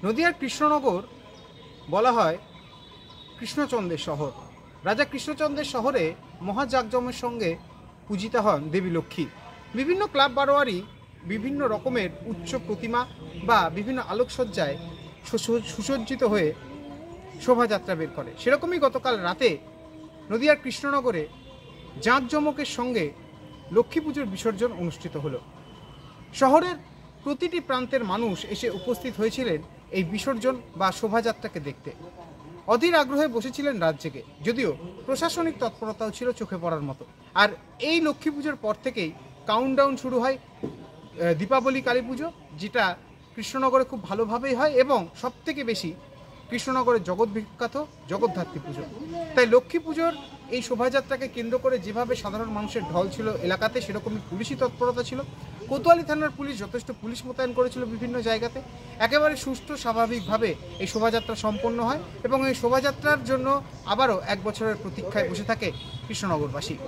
নদিয়ার কৃষ্ণনগর বলা হয় কৃষ্ণচন্দ্রের শহর। রাজা কৃষ্ণচন্দ্রের শহরে মহাজাকজমের সঙ্গে পূজিতা হন দেবী লক্ষ্মী। বিভিন্ন ক্লাব বারোয়ারি বিভিন্ন রকমের উচ্চ প্রতিমা বা বিভিন্ন আলোকসজ্জায় সুসজ্জিত হয়ে শোভাযাত্রা বের করে। সেরকমই গতকাল রাতে নদিয়ার কৃষ্ণনগরে জাঁকজমকের সঙ্গে লক্ষ্মী পুজোর বিসর্জন অনুষ্ঠিত হলো। শহরের প্রতিটি প্রান্তের মানুষ এসে উপস্থিত হয়েছিলেন এই বিসর্জন বা শোভাযাত্রাকে দেখতে। অধীর আগ্রহে বসেছিলেন রাত জেগে, যদিও প্রশাসনিক তৎপরতাও ছিল চোখে পড়ার মতো। আর এই লক্ষ্মী পুজোর পর থেকেই কাউন্টডাউন শুরু হয় দীপাবলি কালী পুজো, যেটা কৃষ্ণনগরে খুব ভালোভাবেই হয় এবং সবথেকে বেশি কৃষ্ণনগরের জগৎ বিখ্যাত জগদ্ধাত্রী পুজো। তাই লক্ষ্মী পুজোর এই শোভাযাত্রাকে কেন্দ্র করে যেভাবে সাধারণ মানুষের ঢল ছিল এলাকাতে, সেরকমই পুলিশি তৎপরতা ছিল। কোতোয়ালি থানার পুলিশ যথেষ্ট পুলিশ মোতায়েন করেছিল বিভিন্ন জায়গাতে। একেবারে সুষ্ঠু স্বাভাবিকভাবে এই শোভাযাত্রা সম্পন্ন হয় এবং এই শোভাযাত্রার জন্য আবারও 1 বছরের প্রতীক্ষায় বসে থাকে কৃষ্ণনগরবাসী।